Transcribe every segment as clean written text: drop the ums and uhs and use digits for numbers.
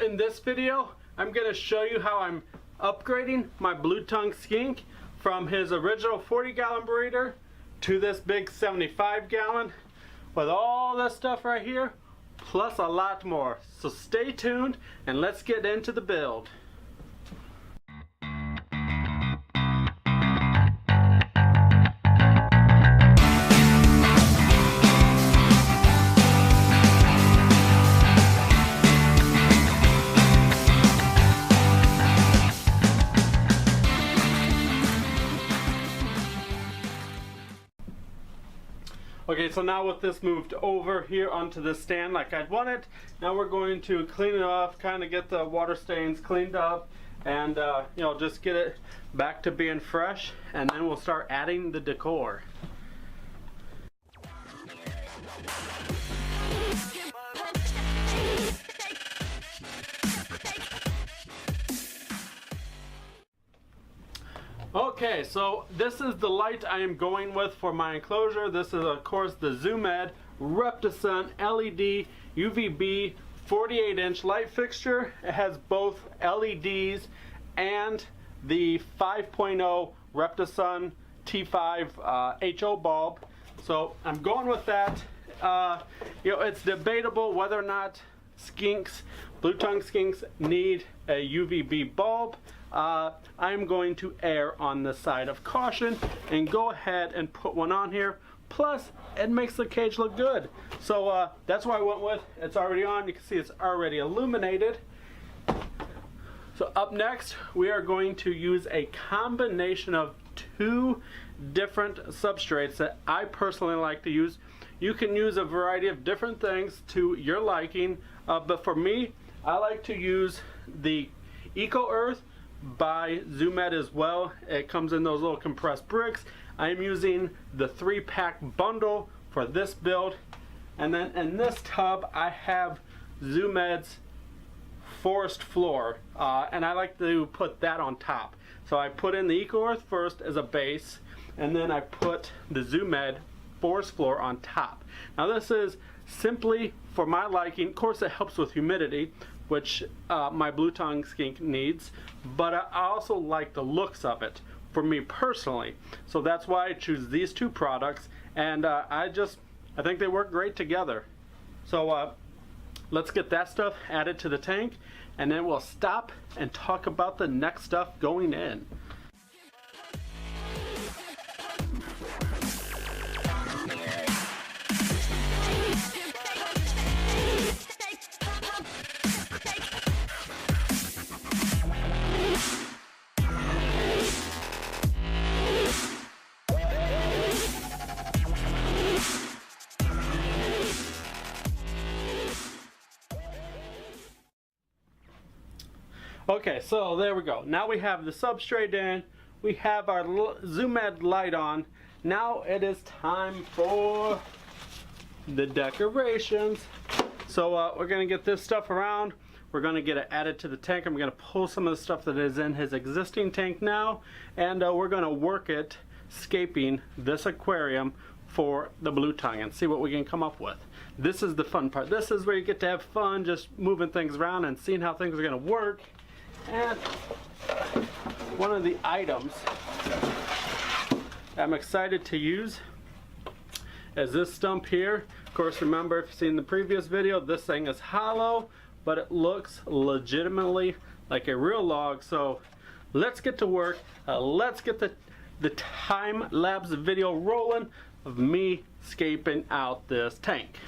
in this video, I'm going to show you how I'm upgrading my blue tongue skink from his original 40-gallon breeder to this big 75-gallon with all this stuff right here, plus a lot more. So stay tuned and let's get into the build. Okay, so now with this moved over here onto the stand like I'd want it, now we're going to clean it off, kind of get the water stains cleaned up, and you know, just get it back to being fresh, and then we'll start adding the decor. Okay, so this is the light I am going with for my enclosure. This is of course the Led Reptisun LED UVB 48-inch light fixture. It has both LEDs and the 5.0 Reptisun T5 HO bulb. So I'm going with that. You know, it's debatable whether or not blue tongue skinks need a UVB bulb. I'm going to err on the side of caution and go ahead and put one on here. Plus, it makes the cage look good. So that's what I went with. It's already on. You can see it's already illuminated. So up next, we are going to use a combination of two different substrates that I personally like to use. You can use a variety of different things to your liking, but for me, I like to use the Eco Earth by Led as well. It comes in those little compressed bricks. I'm using the 3-pack bundle for this build, and then in this tub I have Led's Forest Floor, and I like to put that on top. So I put in the Eco Earth first as a base, and then I put the Led Forest Floor on top. Now this is simply for my liking. Of course it helps with humidity, which my blue tongue skink needs, but I also like the looks of it for me personally. So that's why I choose these two products, and I think they work great together. So let's get that stuff added to the tank, and then we'll stop and talk about the next stuff going in. Okay, so there we go. Now we have the substrate in, we have our Led light on. Now it is time for the decorations. So we're going to get this stuff around. We're going to get it added to the tank. I'm going to pull some of the stuff that is in his existing tank now, and we're going to work it scaping this aquarium for the blue tongue and see what we can come up with. This is the fun part. This is where you get to have fun just moving things around and seeing how things are going to work. And one of the items I'm excited to use is this stump here. Of course, remember, if you've seen the previous video, this thing is hollow, but it looks legitimately like a real log. So let's get to work. Let's get the time-lapse video rolling of me scaping out this tank.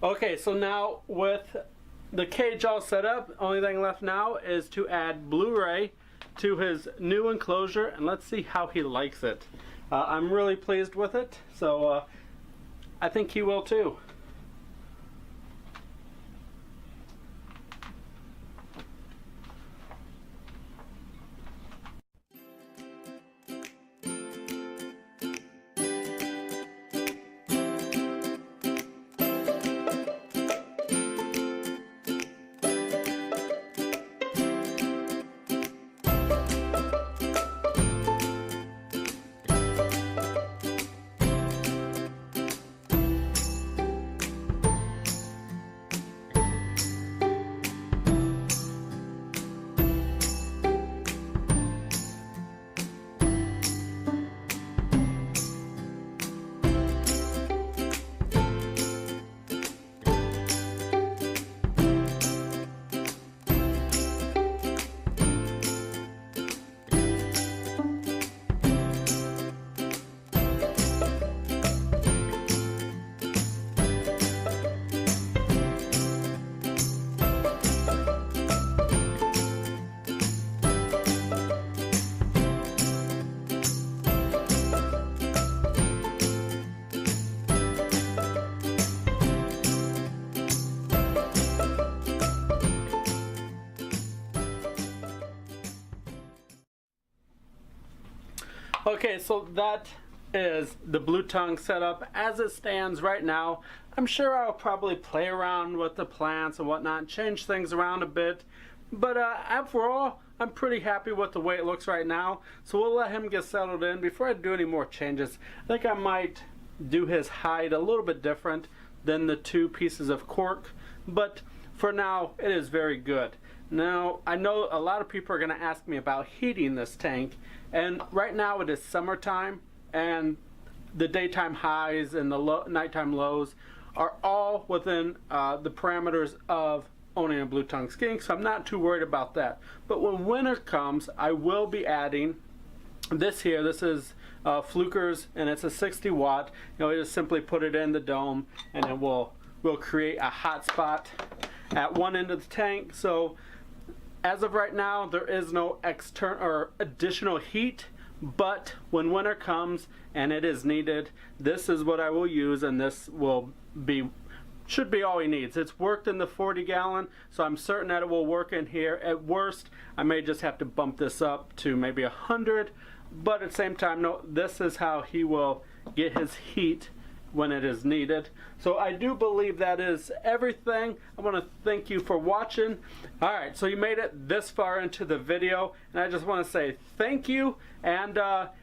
Okay, so now with the cage all set up, only thing left now is to add Blu-ray to his new enclosure, and let's see how he likes it. I'm really pleased with it, so I think he will too. Okay, so that is the blue tongue setup as it stands right now. I'm sure I'll probably play around with the plants and whatnot, change things around a bit, but overall I'm pretty happy with the way it looks right now. So we'll let him get settled in. Before I do any more changes, I think I might do his hide a little bit different than the two pieces of cork, but for now it is very good. Now, I know a lot of people are going to ask me about heating this tank, and right now it is summertime, and the daytime highs and the nighttime lows are all within the parameters of owning a blue tongue skink, so I'm not too worried about that. But when winter comes, I will be adding this here. This is Fluker's, and it's a 60 watt. You know, you just simply put it in the dome, and it will create a hot spot at one end of the tank. So as of right now, there is no external or additional heat, but when winter comes and it is needed, this is what I will use, and this should be all he needs. It's worked in the 40 gallon, so I'm certain that it will work in here. At worst, I may just have to bump this up to maybe 100, but at the same time, no, this is how he will get his heat when it is needed. So I do believe that is everything. I want to thank you for watching. Alright, so you made it this far into the video, and I just want to say thank you, and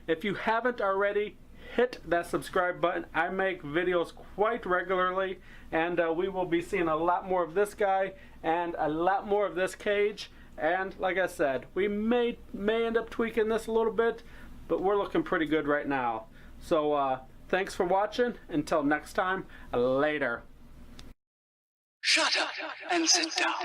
if you haven't already, hit that subscribe button. I make videos quite regularly, and we will be seeing a lot more of this guy and a lot more of this cage, and like I said, we may end up tweaking this a little bit, but we're looking pretty good right now. So thanks for watching. Until next time, later. Shut up and sit down.